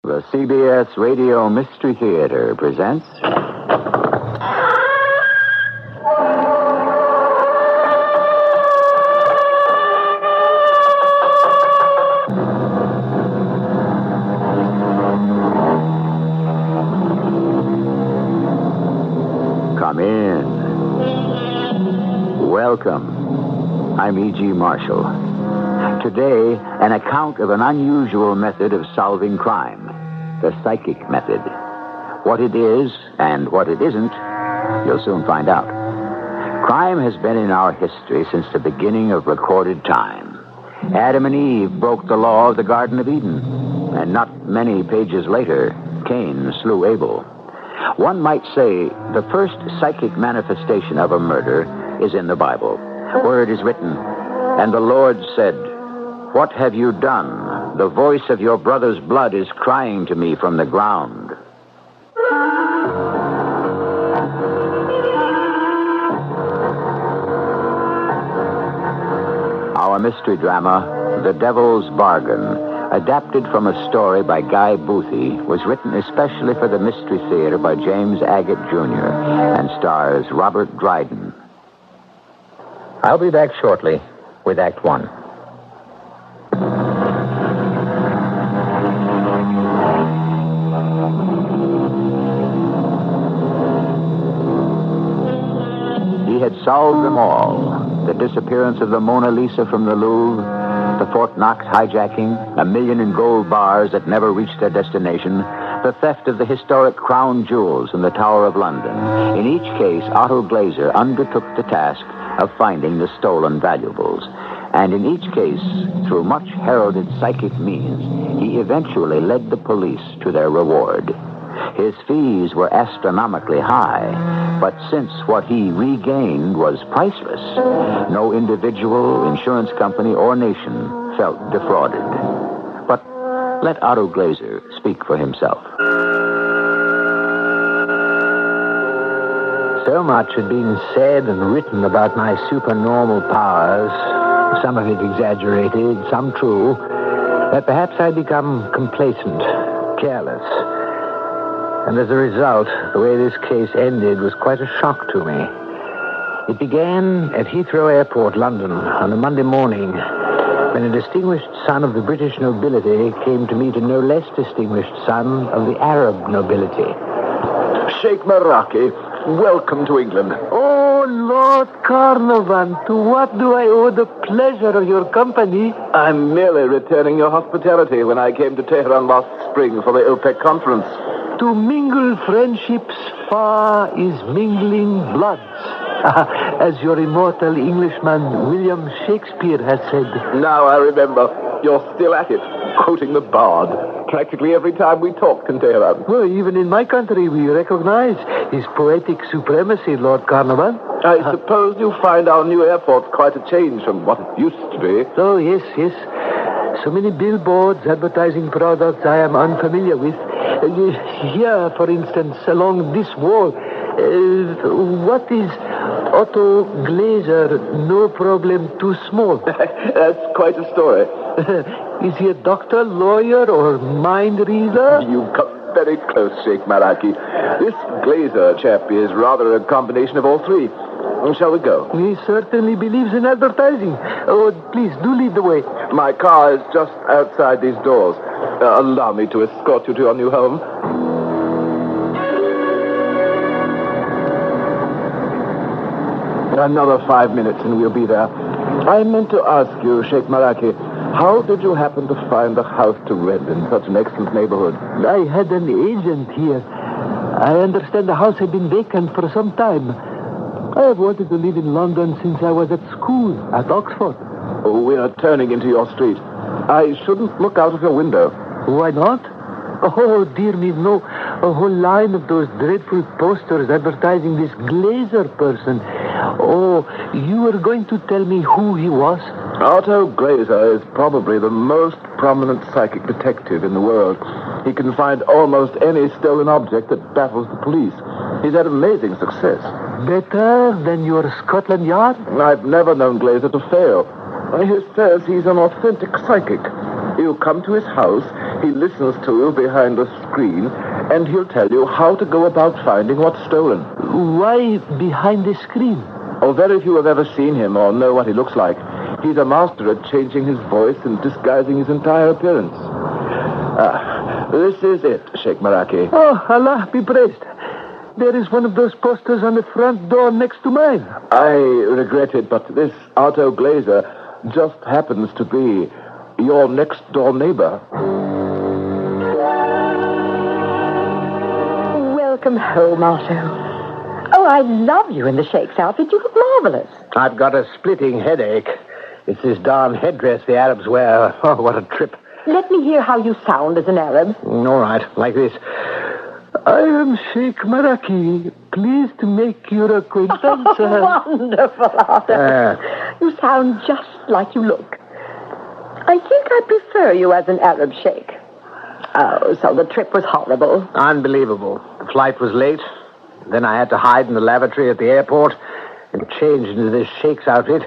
The CBS Radio Mystery Theater presents... Come in. Welcome. I'm E.G. Marshall. Today, an account of an unusual method of solving crime. The psychic method. What it is and what it isn't, you'll soon find out. Crime has been in our history since the beginning of recorded time. Adam and Eve broke the law of the Garden of Eden, and not many pages later, Cain slew Abel. One might say the first psychic manifestation of a murder is in the Bible, where it is written, "And the Lord said, 'What have you done? The voice of your brother's blood is crying to me from the ground.'" Our mystery drama, The Devil's Bargain, adapted from a story by Guy Boothie, was written especially for the Mystery Theater by James Agate Jr. and stars Robert Dryden. I'll be back shortly with Act One. He had solved them all. The disappearance of the Mona Lisa from the Louvre, the Fort Knox hijacking, $1 million in gold bars that never reached their destination, the theft of the historic crown jewels in the Tower of London. In each case, Otto Glaser undertook the task of finding the stolen valuables. And in each case, through much heralded psychic means, he eventually led the police to their reward. His fees were astronomically high, but since what he regained was priceless, no individual, insurance company, or nation felt defrauded. But let Otto Glaser speak for himself. So much had been said and written about my supernormal powers, some of it exaggerated, some true, that perhaps I'd become complacent, careless. And as a result, the way this case ended was quite a shock to me. It began at Heathrow Airport, London, on a Monday morning, when a distinguished son of the British nobility came to meet a no less distinguished son of the Arab nobility. Sheikh Maraki, welcome to England. Oh, Lord Carnarvon, to what do I owe the pleasure of your company? I'm merely returning your hospitality when I came to Tehran last spring for the OPEC conference. To mingle friendships far is mingling bloods, as your immortal Englishman William Shakespeare has said. Now I remember. You're still at it, quoting the bard. Practically every time we talked in Tehran. Well, even in my country, we recognize his poetic supremacy, Lord Carnarvon. I suppose you find our new airport quite a change from what it used to be. Oh, yes. So many billboards advertising products I am unfamiliar with. Here, for instance, along this wall, what is Otto Glaser, no problem, too small? That's quite a story. Is he a doctor, lawyer, or mind reader? You've come very close, Sheikh Maraki. This Glaser chap is rather a combination of all three. Shall we go? He certainly believes in advertising. Oh, please, do lead the way. My car is just outside these doors. Allow me to escort you to your new home. Another 5 minutes and we'll be there. I meant to ask you, Sheikh Maraki, how did you happen to find a house to rent in such an excellent neighborhood? I had an agent here. I understand the house had been vacant for some time. I have wanted to live in London since I was at school at Oxford. Oh, we are turning into your street. I shouldn't look out of your window. Why not? Oh, dear me, no. A whole line of those dreadful posters advertising this Glaser person. Oh, you were going to tell me who he was? Otto Glaser is probably the most prominent psychic detective in the world. He can find almost any stolen object that baffles the police. He's had amazing success. Better than your Scotland Yard? I've never known Glaser to fail. He says he's an authentic psychic. You come to his house, He listens to you behind the screen, and he'll tell you how to go about finding what's stolen. Why behind the screen? Oh, very few have ever seen him or know what he looks like. He's a master at changing his voice and disguising his entire appearance. This is it, Sheikh Maraki. Oh, Allah be praised. There is one of those posters on the front door next to mine. I regret it, but this auto glazer just happens to be your next-door neighbor. Welcome home, Otto. Oh, I love you in the Sheikh's outfit. You look marvelous. I've got a splitting headache. It's this darn headdress the Arabs wear. Oh, what a trip. Let me hear how you sound as an Arab. All right, like this. I am Sheikh Maraki. Pleased to make your acquaintance. Wonderful, Otto. You sound just like you look. I think I prefer you as an Arab Sheikh. Oh, so the trip was horrible. Unbelievable. The flight was late. Then I had to hide in the lavatory at the airport and change into this Sheikh's outfit.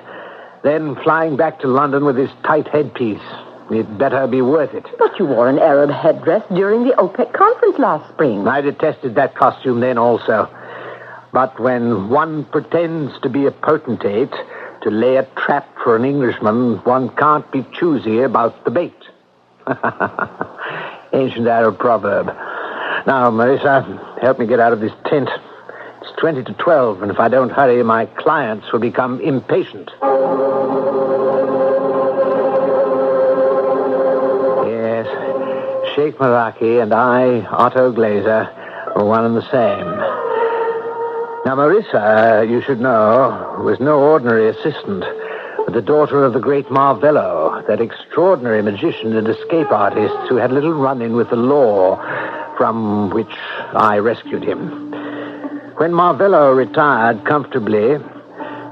Then flying back to London with this tight headpiece. It better be worth it. But you wore an Arab headdress during the OPEC conference last spring. I detested that costume then also. But when one pretends to be a potentate, to lay a trap for an Englishman, one can't be choosy about the bait. Ancient Arab proverb. Now, Marissa, help me get out of this tent. It's 20 to 12, and if I don't hurry, my clients will become impatient. Yes, Sheikh Maraki and I, Otto Glazer, were one and the same. Now, Marissa, you should know, was no ordinary assistant, but the daughter of the great Marvello, that extraordinary magician and escape artist who had a little run-in with the law, from which I rescued him. When Marvello retired comfortably,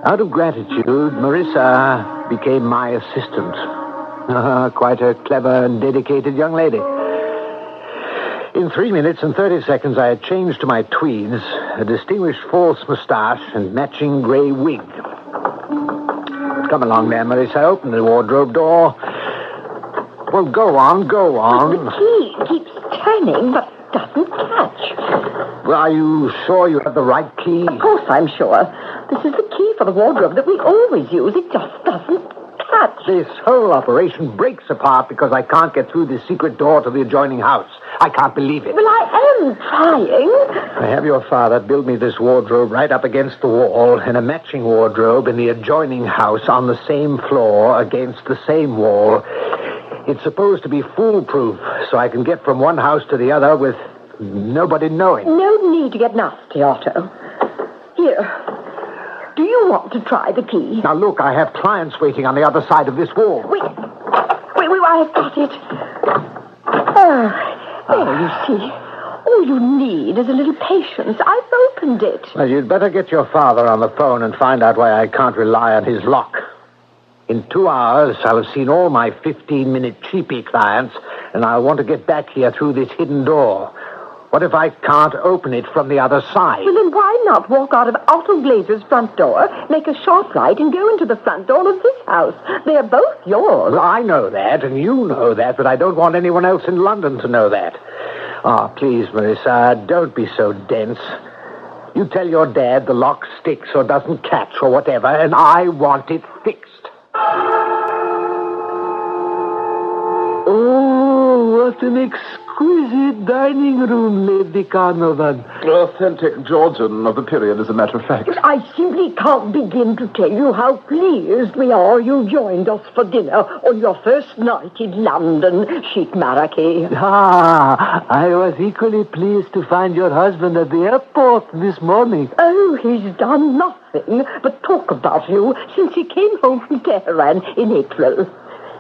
out of gratitude, Marissa became my assistant. Quite a clever and dedicated young lady. In 3 minutes and 30 seconds, I had changed to my tweeds, a distinguished false moustache, and matching gray wig. Come along there, Marissa. Open the wardrobe door. Well, go on. The key keeps turning, but doesn't catch. Well, are you sure you have the right key? Of course I'm sure. This is the key for the wardrobe that we always use. It just doesn't catch. This whole operation breaks apart because I can't get through this secret door to the adjoining house. I can't believe it. Well, I am trying. I have your father build me this wardrobe right up against the wall and a matching wardrobe in the adjoining house on the same floor against the same wall. It's supposed to be foolproof, so I can get from one house to the other with nobody knowing. No need to get nasty, Otto. Here. Do you want to try the key? Now, look, I have clients waiting on the other side of this wall. Wait, I've got it. There, you see. All you need is a little patience. I've opened it. Well, you'd better get your father on the phone and find out why I can't rely on his lock. In 2 hours, I'll have seen all my 15-minute cheapy clients, and I'll want to get back here through this hidden door. What if I can't open it from the other side? Well, then why not walk out of Otto Glazer's front door, make a sharp right, and go into the front door of this house? They're both yours. Well, I know that, and you know that, but I don't want anyone else in London to know that. Please, Marissa, don't be so dense. You tell your dad the lock sticks or doesn't catch or whatever, and I want it fixed. Oh, what an exquisite dining room, Lady Carnovan. Authentic Georgian of the period, as a matter of fact. I simply can't begin to tell you how pleased we are you joined us for dinner on your first night in London, Sheikh Maraki. I was equally pleased to find your husband at the airport this morning. Oh, he's done nothing but talk about you since he came home from Tehran in April.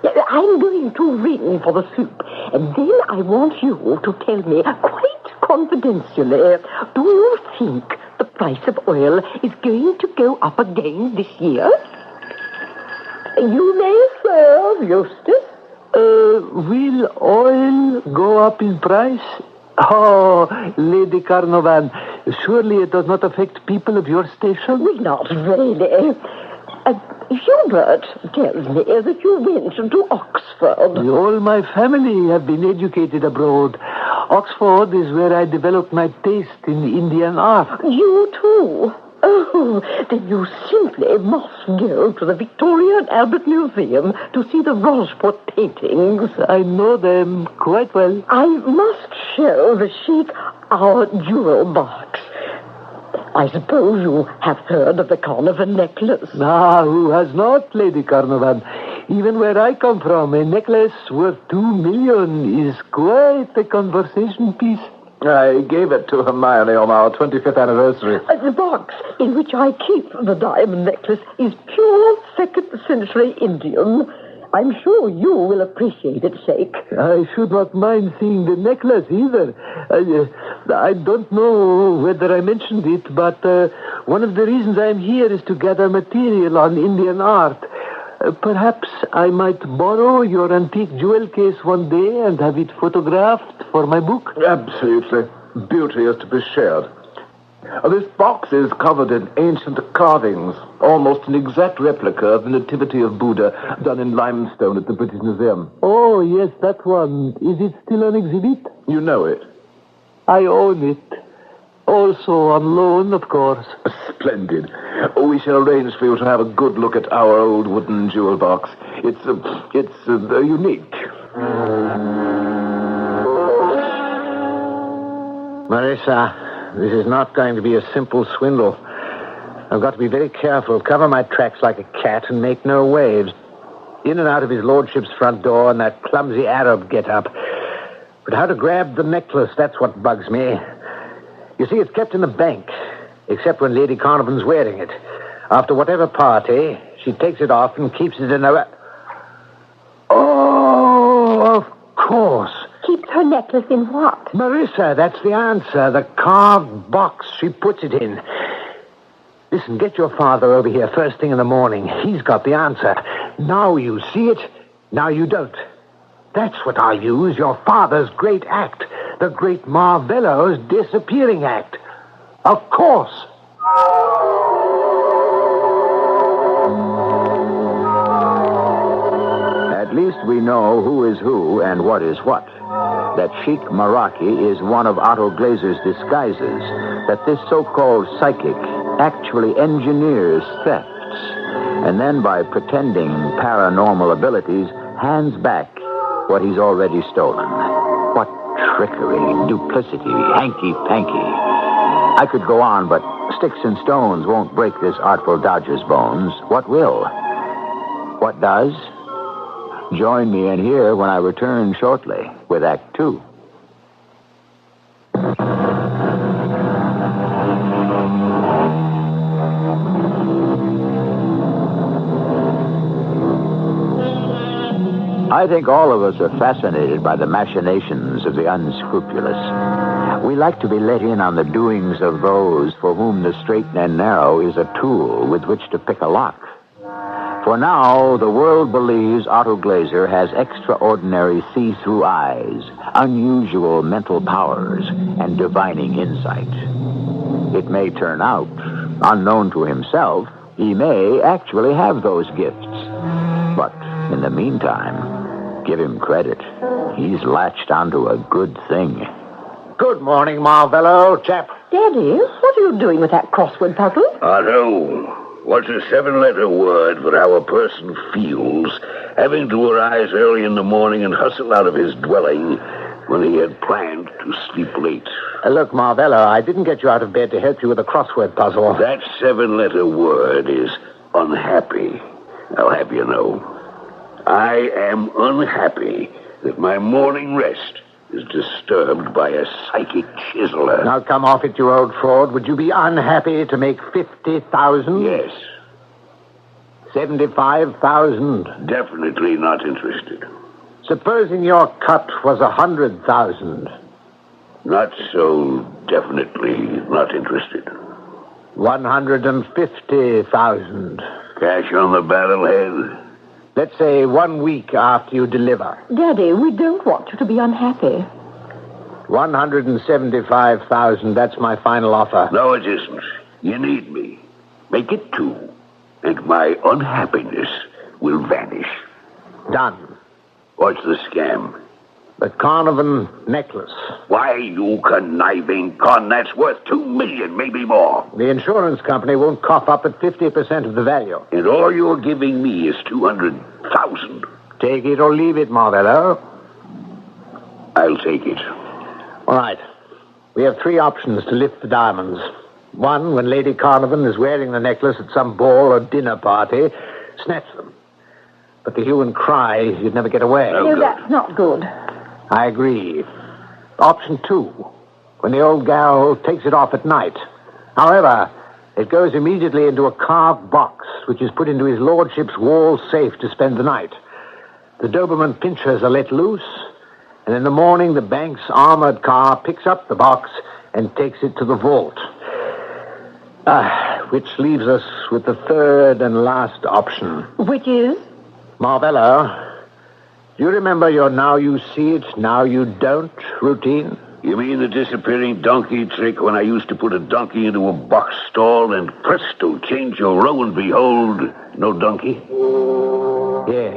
I'm going to ring for the soup, and then I want you to tell me quite confidentially, do you think the price of oil is going to go up again this year? You may serve, Eustace. Will oil go up in price? Oh, Lady Carnovan, surely it does not affect people of your station? Well, not really. Hubert tells me that you went to Oxford. All my family have been educated abroad. Oxford is where I developed my taste in Indian art. You too? Oh, then you simply must go to the Victoria and Albert Museum to see the Rajput paintings. I know them quite well. I must show the Sheikh our jewel box. I suppose you have heard of the Carnarvon necklace. Ah, who has not, Lady Carnarvon? Even where I come from, a necklace worth $2 million is quite a conversation piece. I gave it to Hermione on our 25th anniversary. The box in which I keep the diamond necklace is pure 2nd century Indian. I'm sure you will appreciate it, Sheikh. I should not mind seeing the necklace either. I don't know whether I mentioned it, but one of the reasons I'm here is to gather material on Indian art. Perhaps I might borrow your antique jewel case one day and have it photographed for my book? Absolutely. Beauty is to be shared. This box is covered in ancient carvings, almost an exact replica of the Nativity of Buddha done in limestone at the British Museum. Oh, yes, that one. Is it still on exhibit? You know it. I own it. Also on loan, of course. Splendid. We shall arrange for you to have a good look at our old wooden jewel box. It's unique. Marissa, this is not going to be a simple swindle. I've got to be very careful, cover my tracks like a cat, and make no waves. In and out of his lordship's front door in that clumsy Arab get-up. But how to grab the necklace, that's what bugs me. You see, it's kept in the bank, except when Lady Carnarvon's wearing it. After whatever party, she takes it off and keeps it in her... Oh, of course. Keeps her necklace in what? Marissa, that's the answer. The carved box she puts it in. Listen, get your father over here first thing in the morning. He's got the answer. Now you see it, now you don't. That's what I'll use, your father's great act. The great Marvello's disappearing act. Of course. At least we know who is who and what is what. That Sheik Maraki is one of Otto Glazer's disguises. That this so-called psychic actually engineers thefts. And then by pretending paranormal abilities, hands back what he's already stolen. What trickery, duplicity, hanky-panky. I could go on, but sticks and stones won't break this artful dodger's bones. What will? What does? Join me in here when I return shortly with Act 2. I think all of us are fascinated by the machinations of the unscrupulous. We like to be let in on the doings of those for whom the straight and narrow is a tool with which to pick a lock. For now, the world believes Otto Glazer has extraordinary see-through eyes, unusual mental powers, and divining insight. It may turn out, unknown to himself, he may actually have those gifts. But in the meantime, give him credit. He's latched onto a good thing. Good morning, Marvello, chap. Daddy, what are you doing with that crossword puzzle? Otto, what's a 7-letter word for how a person feels having to arise early in the morning and hustle out of his dwelling when he had planned to sleep late? Look, Marvello, I didn't get you out of bed to help you with the crossword puzzle. That 7-letter word is unhappy. I'll have you know. I am unhappy that my morning rest is disturbed by a psychic chiseler. Now, come off it, you old fraud. Would you be unhappy to make 50,000? Yes. 75,000? Definitely not interested. Supposing your cut was 100,000? Not so definitely not interested. 150,000? Cash on the barrelhead? Let's say 1 week after you deliver. Daddy, we don't want you to be unhappy. 175,000, that's my final offer. No, it isn't. You need me. Make it 2. and my unhappiness will vanish. Done. What's the scam? The Carnarvon necklace. Why, you conniving con, that's worth $2 million, maybe more. The insurance company won't cough up at 50% of the value. And all you're giving me is $200,000. Take it or leave it, Marvello. I'll take it. All right. We have 3 options to lift the diamonds. 1, when Lady Carnarvon is wearing the necklace at some ball or dinner party, snatch them. But the hue and cry, you'd never get away. No, that's not good. I agree. Option 2, when the old gal takes it off at night. However, it goes immediately into a carved box, which is put into his lordship's wall safe to spend the night. The Doberman pinchers are let loose, and in the morning the bank's armored car picks up the box and takes it to the vault. Which leaves us with the 3rd and last option. Which is? Marvello, do you remember your now you see it, now you don't routine? You mean the disappearing donkey trick when I used to put a donkey into a box stall and presto, change your row and behold, no donkey? Yes.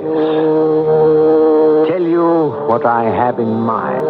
Tell you what I have in mind.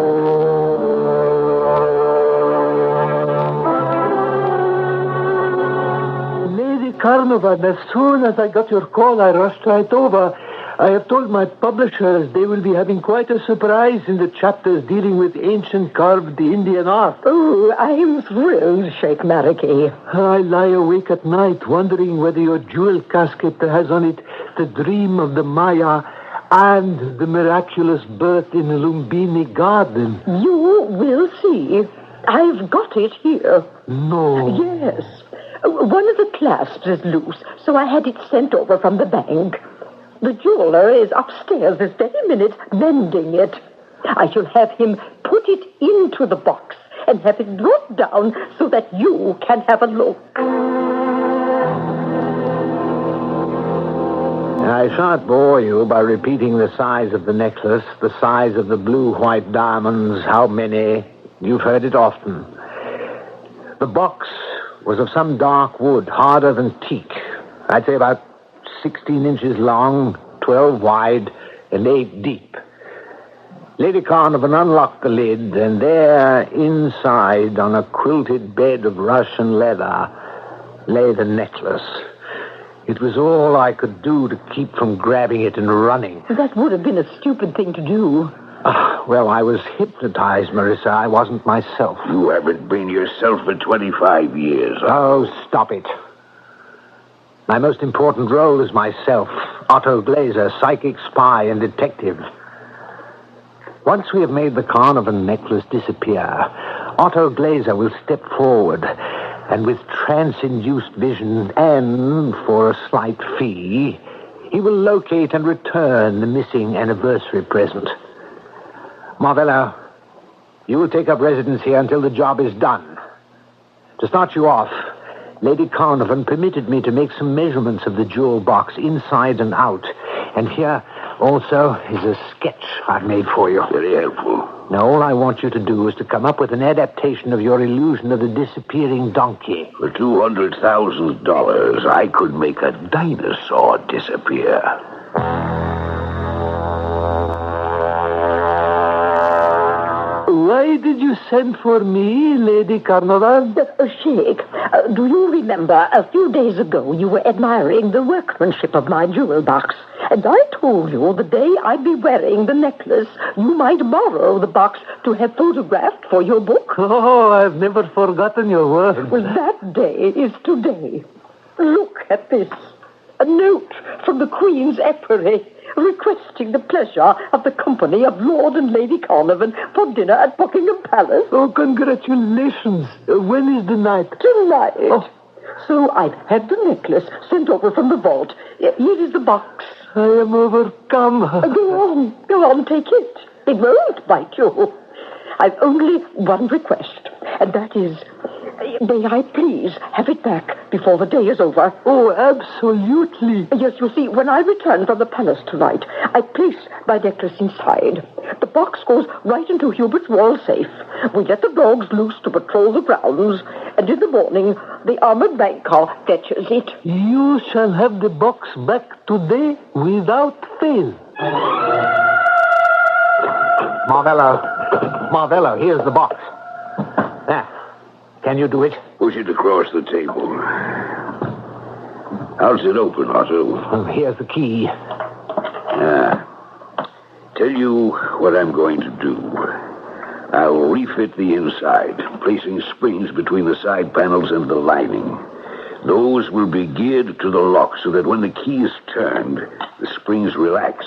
Lady Carnarvon, as soon as I got your call, I rushed right over. I have told my publishers they will be having quite a surprise in the chapters dealing with ancient carved Indian art. Oh, I'm thrilled, Sheikh Mariki. I lie awake at night wondering whether your jewel casket has on it the dream of the Maya and the miraculous birth in the Lumbini garden. You will see. I've got it here. No. Yes. One of the clasps is loose, so I had it sent over from the bank. The jeweler is upstairs this very minute mending it. I shall have him put it into the box and have it brought down so that you can have a look. I shan't bore you by repeating the size of the necklace, the size of the blue-white diamonds, how many. You've heard it often. The box was of some dark wood, harder than teak. I'd say about 16 inches long, 12 wide, and 8 deep. Lady Carnarvon unlocked the lid, and there, inside, on a quilted bed of Russian leather, lay the necklace. It was all I could do to keep from grabbing it and running. That would have been a stupid thing to do. Well, I was hypnotized, Marissa. I wasn't myself. You haven't been yourself for 25 years. Oh, stop it. My most important role is myself, Otto Glaser, psychic spy and detective. Once we have made the Carnarvon necklace disappear, Otto Glaser will step forward, and with trance-induced vision and for a slight fee, he will locate and return the missing anniversary present. Marvello, you will take up residence here until the job is done. To start you off, Lady Carnarvon permitted me to make some measurements of the jewel box inside and out. And here also is a sketch I've made for you. Very helpful. Now, all I want you to do is to come up with an adaptation of your illusion of the disappearing donkey. For $200,000, I could make a dinosaur disappear. Why did you send for me, Lady Carnarvon? Sheikh, do you remember a few days ago you were admiring the workmanship of my jewel box? And I told you the day I'd be wearing the necklace, you might borrow the box to have photographed for your book. Oh, I've never forgotten your word. Well, that day is today. Look at this. A note from the Queen's equerry requesting the pleasure of the company of Lord and Lady Carnarvon for dinner at Buckingham Palace. Oh, congratulations. When is the night? Tonight. Oh. So I've had the necklace sent over from the vault. Here is the box. I am overcome. Go on, take it. It won't bite you. I've only one request, and that is, may I please have it back before the day is over? Oh, absolutely. Yes, you see, when I return from the palace tonight, I place my necklace inside. The box goes right into Hubert's wall safe. We let the dogs loose to patrol the grounds, and in the morning, the armored bank car fetches it. You shall have the box back today without fail. Marvello, here's the box. There. Can you do it? Push it across the table. How's it open, Otto? Oh, here's the key. Tell you what I'm going to do. I'll refit the inside, placing springs between the side panels and the lining. Those will be geared to the lock so that when the key is turned, the springs relax.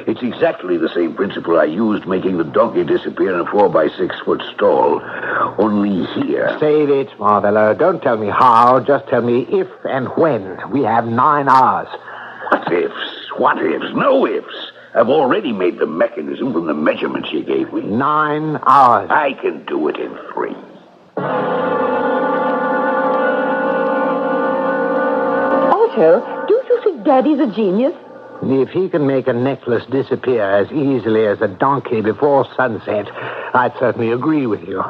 It's exactly the same principle I used making the donkey disappear in a 4x6 foot stall. Only here... Save it, Marvello. Don't tell me how. Just tell me if and when. We have 9 hours. What ifs? What ifs? No ifs. I've already made the mechanism from the measurements you gave me. 9 hours. I can do it in 3. Otto, don't you think Daddy's a genius? If he can make a necklace disappear as easily as a donkey before sunset, I'd certainly agree with you.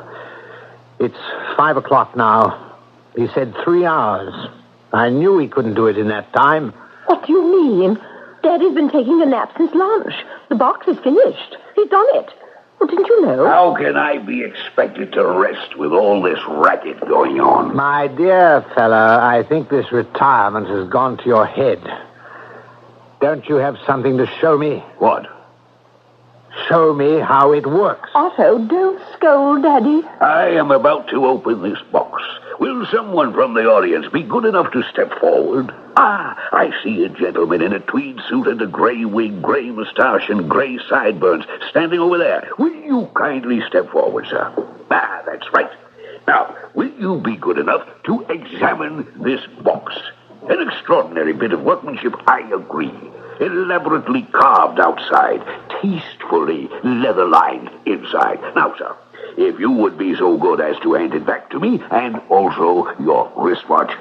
It's 5 o'clock now. He said 3 hours. I knew he couldn't do it in that time. What do you mean? Daddy's been taking a nap since lunch. The box is finished. He's done it. Well, didn't you know? How can I be expected to rest with all this racket going on? My dear fellow, I think this retirement has gone to your head. Don't you have something to show me? What? Show me how it works. Otto, don't scold Daddy. I am about to open this box. Will someone from the audience be good enough to step forward? I see a gentleman in a tweed suit and a gray wig, gray mustache, and gray sideburns standing over there. Will you kindly step forward, sir? That's right. Now, will you be good enough to examine this box? An extraordinary bit of workmanship, I agree. Elaborately carved outside, tastefully leather-lined inside. Now, sir, if you would be so good as to hand it back to me, and also your wristwatch.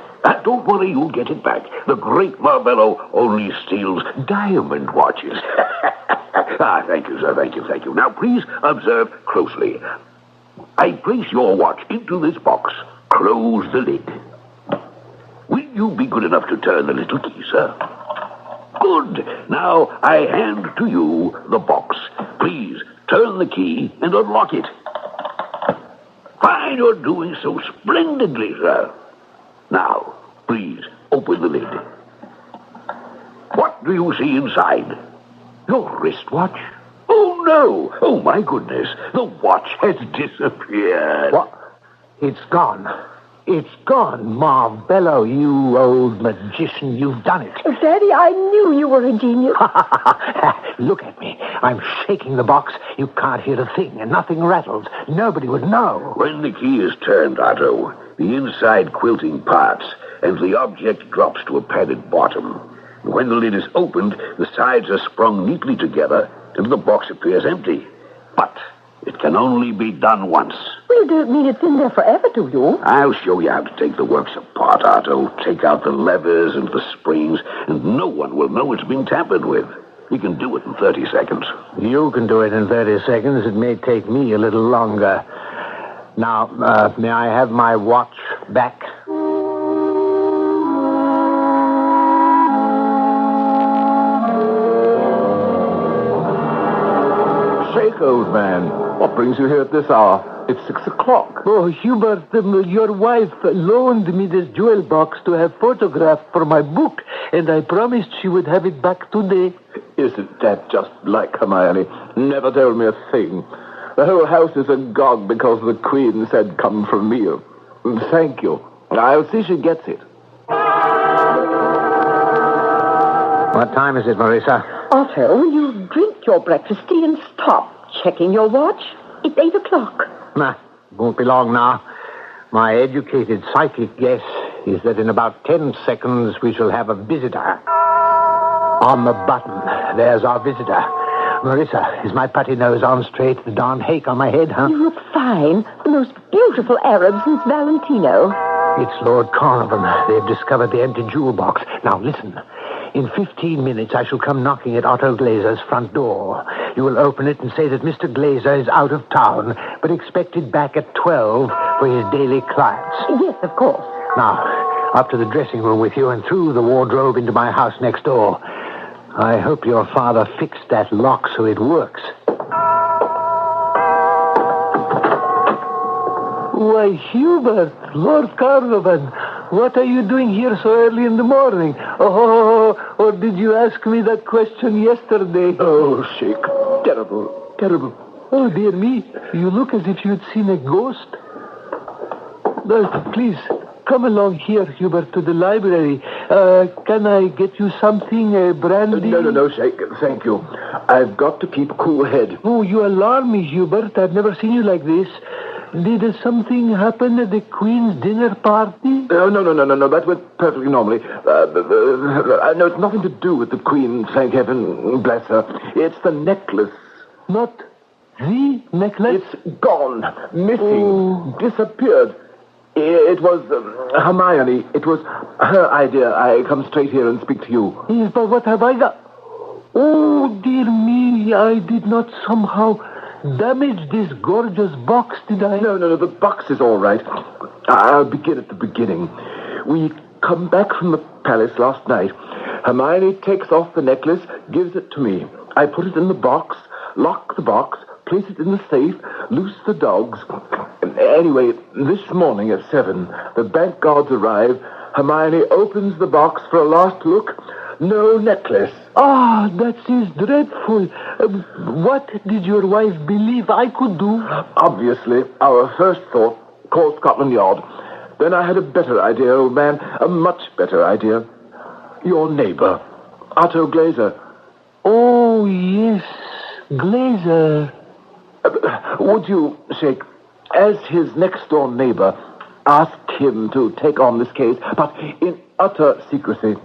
Don't worry, you'll get it back. The great Marvello only steals diamond watches. Thank you, sir, thank you. Now, please observe closely. I place your watch into this box. Close the lid. Will you be good enough to turn the little key, sir? Good. Now, I hand to you the box. Please, turn the key and unlock it. Fine, you're doing so splendidly, sir. Now, please, open the lid. What do you see inside? Your wristwatch? Oh, no. Oh, my goodness. The watch has disappeared. What? It's gone. It's gone, Marvello, you old magician. You've done it. Daddy, I knew you were a genius. Look at me. I'm shaking the box. You can't hear a thing, and nothing rattles. Nobody would know. When the key is turned, Otto, the inside quilting parts, and the object drops to a padded bottom. When the lid is opened, the sides are sprung neatly together, and the box appears empty. But it can only be done once. Well, you don't mean it's in there forever, do you? I'll show you how to take the works apart, Otto. Take out the levers and the springs, and no one will know it's been tampered with. You can do it in 30 seconds. You can do it in 30 seconds. It may take me a little longer. Now, may I have my watch back? Shake, old man. What brings you here at this hour? It's 6 o'clock. Oh, Hubert, your wife loaned me this jewel box to have photographed for my book, and I promised she would have it back today. Isn't that just like Hermione? Never told me a thing. The whole house is agog because the Queen said come from me. Thank you. I'll see she gets it. What time is it, Marissa? Otto, will you drink your breakfast tea and stop checking your watch? It's 8 o'clock. Nah, won't be long now. My educated psychic guess is that in about 10 seconds we shall have a visitor. On the button, there's our visitor. Marissa, is my putty nose on straight, the darn hake on my head, huh? You look fine. The most beautiful Arab since Valentino. It's Lord Carnarvon. They've discovered the empty jewel box. Now, listen. In 15 minutes, I shall come knocking at Otto Glazer's front door. You will open it and say that Mr. Glazer is out of town, but expected back at 12 for his daily clients. Yes, of course. Now, up to the dressing room with you and through the wardrobe into my house next door. I hope your father fixed that lock so it works. Why, Hubert, Lord Carnarvon, what are you doing here so early in the morning? Oh, or did you ask me that question yesterday? Oh, Sheik, terrible, terrible. Oh, dear me, you look as if you'd seen a ghost. Please, come along here, Hubert, to the library. Can I get you something, brandy? No, Sheik, thank you. I've got to keep a cool head. Oh, you alarm me, Hubert. I've never seen you like this. Did something happen at the Queen's dinner party? No. That went perfectly normally. No, it's nothing to do with the Queen, thank heaven, bless her. It's the necklace. Not the necklace? It's gone, missing, disappeared. It was Hermione. It was her idea. I come straight here and speak to you. Yes, but what have I got? Oh, dear me, I did not somehow damage this gorgeous box, did I? No, the box is all right. I'll begin at the beginning. We come back from the palace last night. Hermione takes off the necklace, gives it to me. I put it in the box, lock the box, place it in the safe, loose the dogs. Anyway, this morning at 7, the bank guards arrive. Hermione opens the box for a last look. No necklace. Ah, that is dreadful. What did your wife believe I could do? Obviously, our first thought, call Scotland Yard. Then I had a better idea, old man, a much better idea. Your neighbor, Otto Glazer. Oh, yes, Glazer. Would you, Sheik, as his next-door neighbor, ask him to take on this case, but in utter secrecy?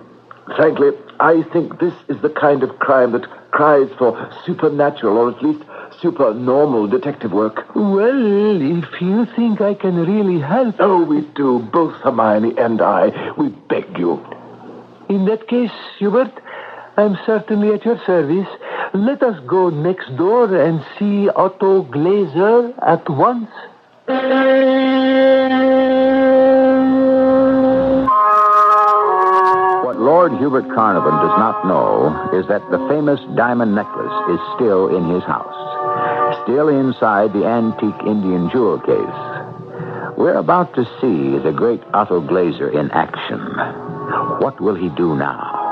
Frankly, I think this is the kind of crime that cries for supernatural or at least supernormal detective work. Well, if you think I can really help... Oh, we do, both Hermione and I. We beg you. In that case, Hubert, I'm certainly at your service. Let us go next door and see Otto Glazer at once. What Lord Hubert Carnarvon does not know is that the famous diamond necklace is still in his house, still inside the antique Indian jewel case. We're about to see the great Otto Glazer in action. What will he do now?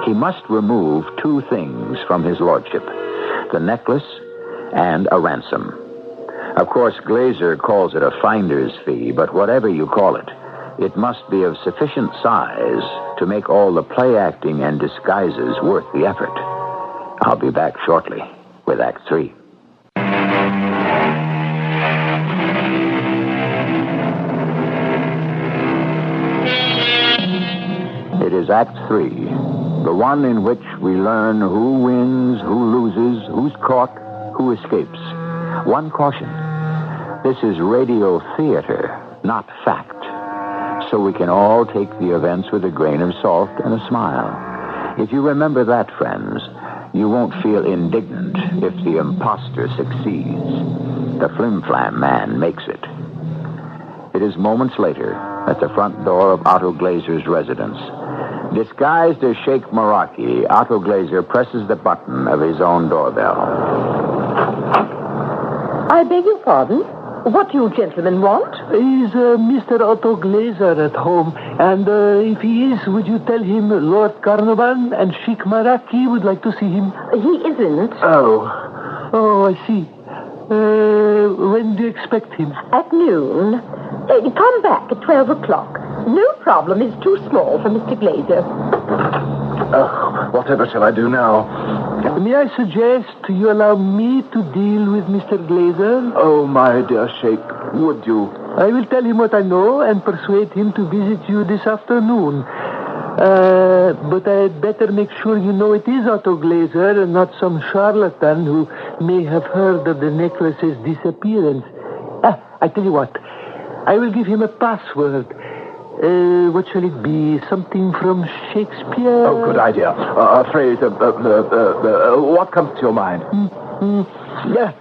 He must remove two things from his lordship, the necklace and a ransom. Of course, Glazer calls it a finder's fee, but whatever you call it, it must be of sufficient size to make all the play acting and disguises worth the effort. I'll be back shortly with Act 3. It is Act 3, the one in which we learn who wins, who loses, who's caught, who escapes. One caution. This is radio theater, not fact. So we can all take the events with a grain of salt and a smile. If you remember that, friends, you won't feel indignant if the imposter succeeds. The flim-flam man makes it. It is moments later at the front door of Otto Glazer's residence. Disguised as Sheikh Meraki, Otto Glazer presses the button of his own doorbell. I beg your pardon? What do you gentlemen want? Is Mr. Otto Glazer at home? And if he is, would you tell him Lord Carnarvon and Sheikh Meraki would like to see him? He isn't. Oh, I see. When do you expect him? At noon. Come back at 12 o'clock. No problem is too small for Mr. Glazer. whatever shall I do now? May I suggest you allow me to deal with Mr. Glazer? Oh, my dear Sheikh, would you? I will tell him what I know and persuade him to visit you this afternoon. But I'd better make sure you know it is Otto Glazer and not some charlatan who may have heard of the necklace's disappearance. I tell you what. I will give him a password. What shall it be? Something from Shakespeare? Oh, good idea. A phrase, what comes to your mind? Yeah.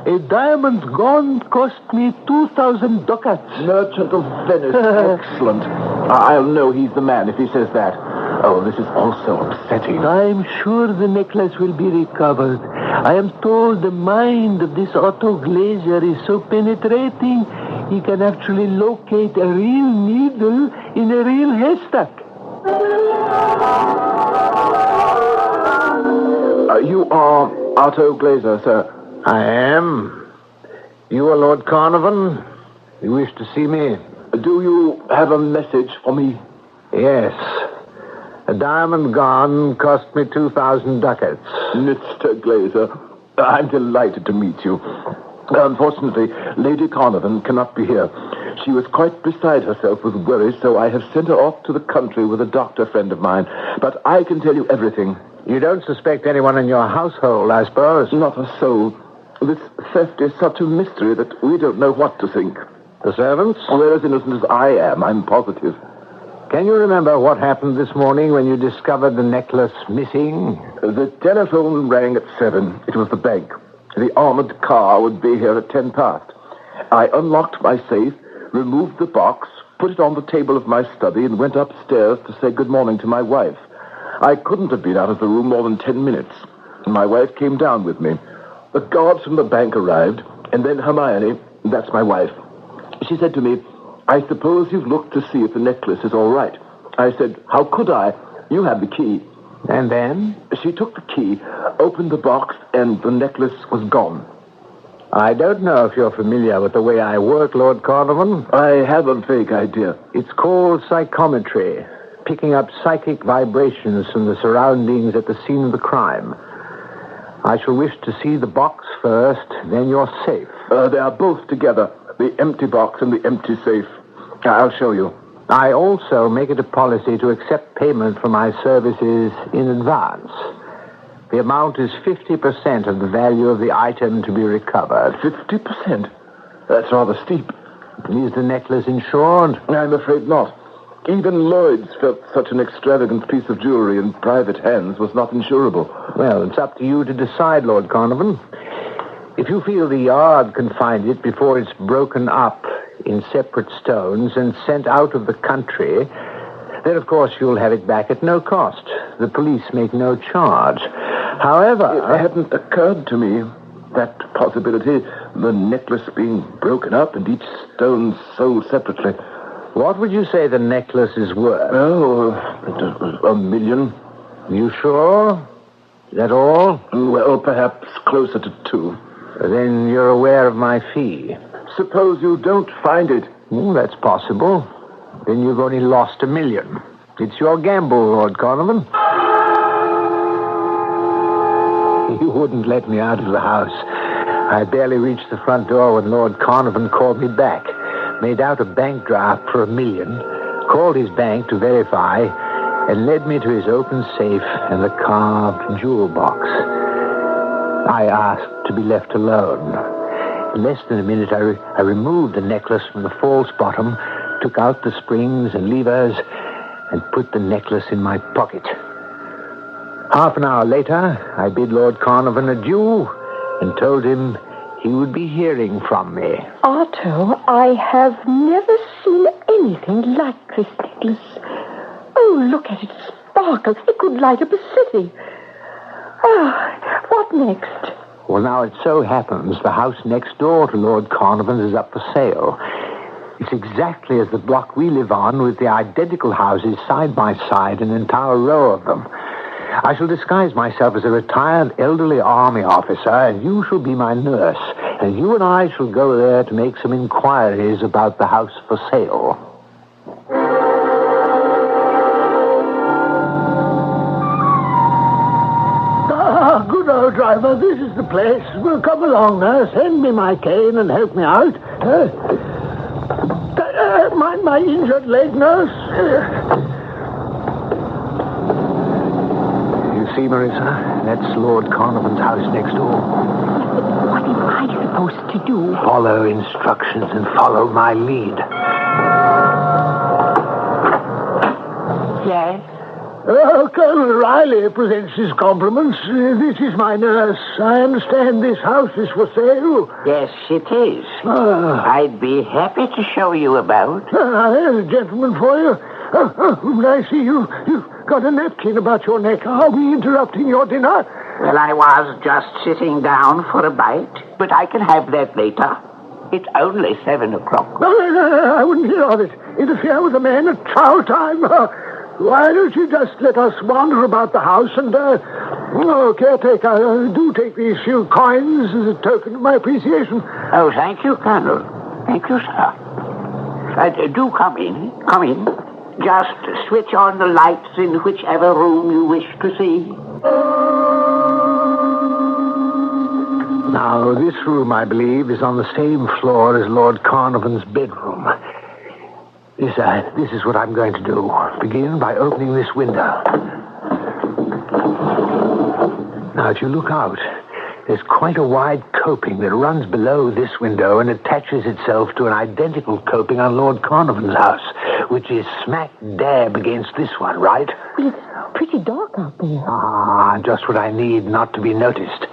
A diamond gone cost me 2,000 ducats. Merchant of Venice. Excellent. I'll know he's the man if he says that. Oh, this is also upsetting. I'm sure the necklace will be recovered. I am told the mind of this Otto Glaser is so penetrating, he can actually locate a real needle in a real haystack. You are Otto Glaser, sir. I am. You are Lord Carnarvon? You wish to see me? Do you have a message for me? Yes. A diamond gone cost me 2,000 ducats. Mr. Glaser, I'm delighted to meet you. Unfortunately, Lady Carnarvon cannot be here. She was quite beside herself with worry, so I have sent her off to the country with a doctor friend of mine. But I can tell you everything. You don't suspect anyone in your household, I suppose? Not a soul. This theft is such a mystery that we don't know what to think. The servants? Well, they're as innocent as I am, I'm positive. Can you remember what happened this morning when you discovered the necklace missing? The telephone rang at 7. It was the bank. The armored car would be here at 10 past. I unlocked my safe, removed the box, put it on the table of my study, and went upstairs to say good morning to my wife. I couldn't have been out of the room more than 10 minutes. My wife came down with me. The guards from the bank arrived, and then Hermione, that's my wife. She said to me, "I suppose you've looked to see if the necklace is all right." I said, "How could I? You have the key." And then? She took the key, opened the box, and the necklace was gone. I don't know if you're familiar with the way I work, Lord Carnarvon. I have a vague idea. It's called psychometry, picking up psychic vibrations from the surroundings at the scene of the crime. I shall wish to see the box first, then your safe. They are both together, the empty box and the empty safe. I'll show you. I also make it a policy to accept payment for my services in advance. The amount is 50% of the value of the item to be recovered. 50%? That's rather steep. Is the necklace insured? I'm afraid not. Even Lloyd's felt such an extravagant piece of jewelry in private hands was not insurable. Well, it's up to you to decide, Lord Carnarvon. If you feel the yard can find it before it's broken up in separate stones and sent out of the country, then, of course, you'll have it back at no cost. The police make no charge. However... It hadn't occurred to me, that possibility, the necklace being broken up and each stone sold separately. What would you say the necklace is worth? Oh, $1 million. You sure? Is that all? Well, perhaps closer to 2. Then you're aware of my fee. Suppose you don't find it. That's possible. Then you've only lost $1 million. It's your gamble, Lord Carnarvon. You wouldn't let me out of the house. I barely reached the front door when Lord Carnarvon called me back, made out a bank draft for $1 million, called his bank to verify, and led me to his open safe and the carved jewel box. I asked to be left alone. In less than a minute, I removed the necklace from the false bottom, took out the springs and levers, and put the necklace in my pocket. Half an hour later, I bid Lord Carnarvon adieu and told him he would be hearing from me. Otto, I have never seen anything like this necklace. Oh, look at it sparkle. It could light up a city. Ah, what next? Well, now it so happens the house next door to Lord Carnarvon's is up for sale. It's exactly as the block we live on, with the identical houses side by side, an entire row of them. I shall disguise myself as a retired elderly army officer, and you shall be my nurse, and you and I shall go there to make some inquiries about the house for sale. Good old driver, this is the place. Well, come along now. Send me my cane and help me out. Mind my injured leg, nurse. You see, Marissa, that's Lord Carnarvon's house next door. What am I supposed to do? Follow instructions and follow my lead. Yes? Colonel Riley presents his compliments. This is my nurse. I understand this house is for sale. Yes, it is. I'd be happy to show you about. There's a gentleman for you. I see you've got a napkin about your neck. Are we interrupting your dinner? Well, I was just sitting down for a bite, but I can have that later. It's only 7 o'clock. No, I wouldn't hear of it. Interfere with a man at trial time. Why don't you just let us wander about the house and, caretaker, do take these few coins as a token of my appreciation. Oh, thank you, Colonel. Thank you, sir. Do come in. Come in. Just switch on the lights in whichever room you wish to see. Now, this room, I believe, is on the same floor as Lord Carnarvon's bedroom. This is what I'm going to do. Begin by opening this window. Now, if you look out, there's quite a wide coping that runs below this window and attaches itself to an identical coping on Lord Carnarvon's house, which is smack dab against this one, right? Well, it's pretty dark out there. Just what I need not to be noticed.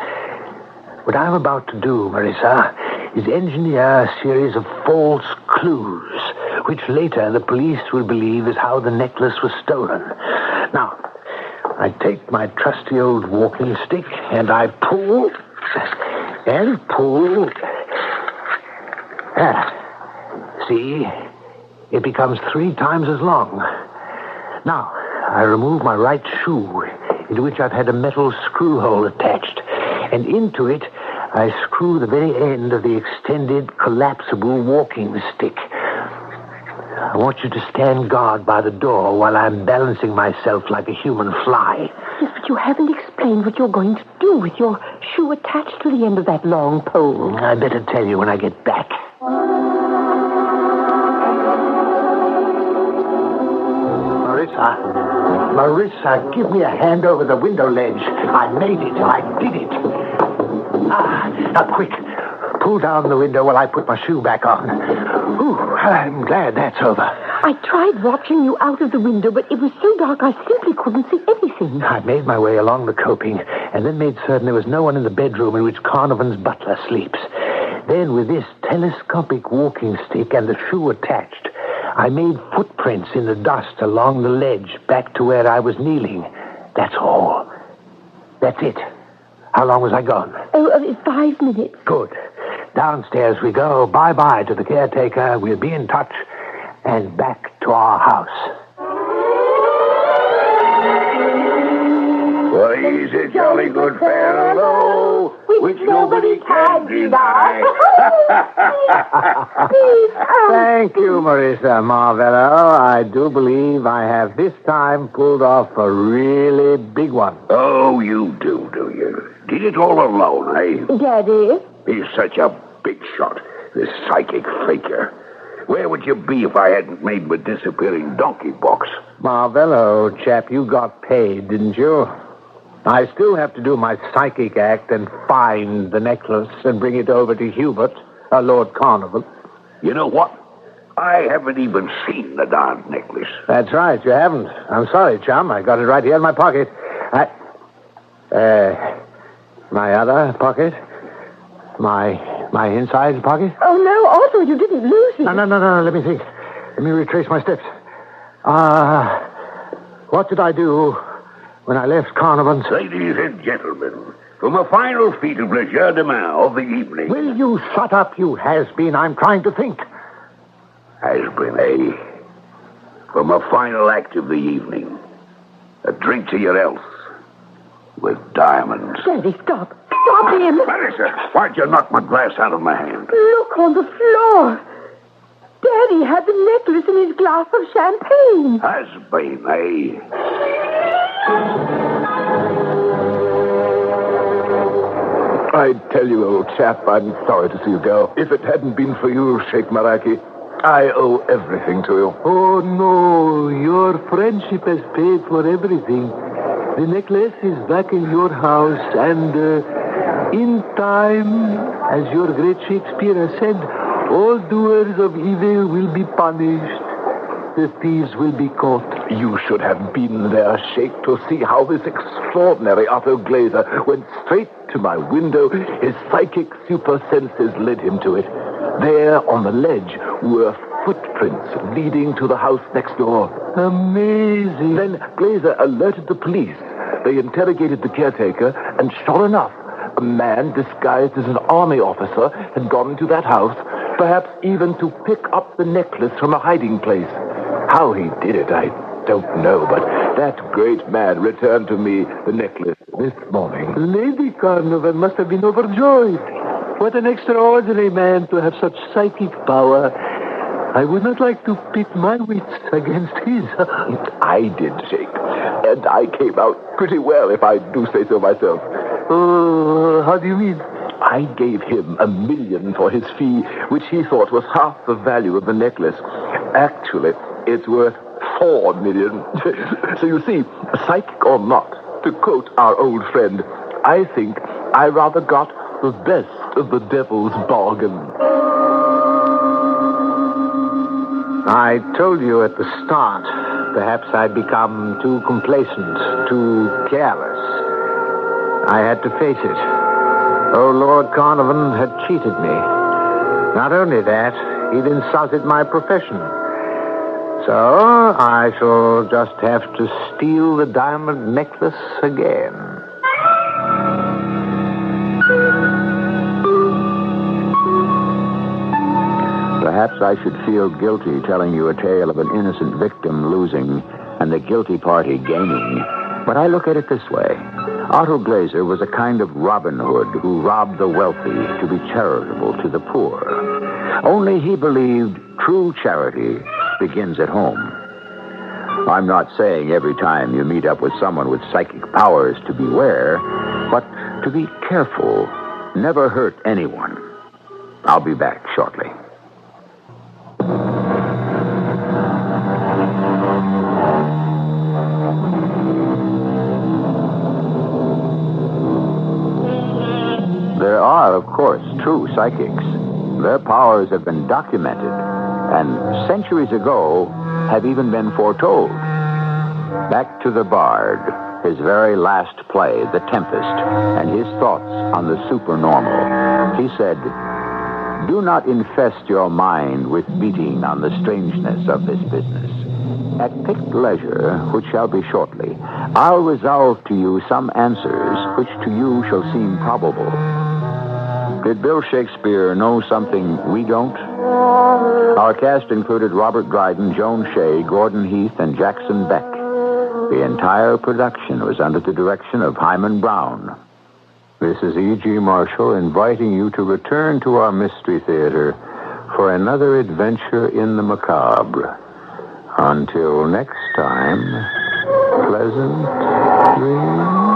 What I'm about to do, Marissa, is engineer a series of false clues, which later the police will believe is how the necklace was stolen. Now, I take my trusty old walking stick and I pull and pull. See? It becomes 3 times as long. Now, I remove my right shoe, into which I've had a metal screw hole attached, and into it I screw the very end of the extended, collapsible walking stick. I want you to stand guard by the door while I'm balancing myself like a human fly. Yes, but you haven't explained what you're going to do with your shoe attached to the end of that long pole. I better tell you when I get back. Marissa, give me a hand over the window ledge. I made it. I did it. Now quick. Pull down the window while I put my shoe back on. I'm glad that's over. I tried watching you out of the window, but it was so dark I simply couldn't see anything. I made my way along the coping and then made certain there was no one in the bedroom in which Carnarvon's butler sleeps. Then, with this telescopic walking stick and the shoe attached, I made footprints in the dust along the ledge back to where I was kneeling. That's all. That's it. How long was I gone? 5 minutes. Good. Downstairs we go. Bye-bye to the caretaker. We'll be in touch. And back to our house. Well, he's a jolly good fellow, which nobody can deny. Thank you, Marissa Marvello. I do believe I have this time pulled off a really big one. Oh, you do you? Did it all alone, eh? Daddy? He's such a big shot, this psychic faker. Where would you be if I hadn't made my disappearing donkey box? Marvello, chap, you got paid, didn't you? I still have to do my psychic act and find the necklace and bring it over to Hubert, Lord Carnarvon. You know what? I haven't even seen the darn necklace. That's right, you haven't. I'm sorry, chum. I got it right here in my pocket. My other pocket? My inside pocket? Oh, no, Otto, you didn't lose it. No. Let me think. Let me retrace my steps. What did I do when I left Carnarvon's? Ladies and gentlemen, from a final feat of legerdemain of the evening. Will you shut up, you has-been? I'm trying to think. Has-been, eh? From a final act of the evening. A drink to your health. With diamonds. Daddy, stop. Stop him. Marissa, why'd you knock my glass out of my hand? Look on the floor. Daddy had the necklace in his glass of champagne. Has-been, eh? I tell you, old chap, I'm sorry to see you go. If it hadn't been for you, Sheikh Maraki, I owe everything to you. Oh, no. Your friendship has paid for everything. The necklace is back in your house, and in time, as your great Shakespeare has said, all doers of evil will be punished. the thieves will be caught. You should have been there, Sheikh, to see how this extraordinary Otto Glazer went straight to my window. His psychic super senses led him to it. There on the ledge were footprints leading to the house next door. Amazing. Then Glazer alerted the police. They interrogated the caretaker, and sure enough, a man disguised as an army officer had gone into that house, perhaps even to pick up the necklace from a hiding place. How he did it, I don't know, but that great man returned to me the necklace this morning. Lady Carnovan must have been overjoyed. What an extraordinary man to have such psychic power. I would not like to pit my wits against his. I did, Sheikh. And I came out pretty well, if I do say so myself. How do you mean? I gave him $1 million for his fee, which he thought was half the value of the necklace. Actually, it's worth $4 million. So you see, psychic or not, to quote our old friend, I think I rather got the best of the devil's bargain. I told you at the start, perhaps I'd become too complacent, too careless. I had to face it. Oh, Lord Carnarvon had cheated me. Not only that, he'd insulted my profession. So I shall just have to steal the diamond necklace again. Perhaps I should feel guilty telling you a tale of an innocent victim losing and the guilty party gaining. But I look at it this way. Otto Glazer was a kind of Robin Hood who robbed the wealthy to be charitable to the poor. Only he believed true charity begins at home. I'm not saying every time you meet up with someone with psychic powers to beware, but to be careful, never hurt anyone. I'll be back shortly. There are, of course, true psychics. Their powers have been documented, and centuries ago have even been foretold. Back to the Bard, his very last play, The Tempest, and his thoughts on the supernormal. He said, "Do not infest your mind with beating on the strangeness of this business. At picked leisure, which shall be shortly, I'll resolve to you some answers which to you shall seem probable." Did Bill Shakespeare know something we don't? Our cast included Robert Dryden, Joan Shea, Gordon Heath, and Jackson Beck. The entire production was under the direction of Hyman Brown. This is E.G. Marshall inviting you to return to our Mystery Theater for another adventure in the macabre. Until next time, pleasant dreams.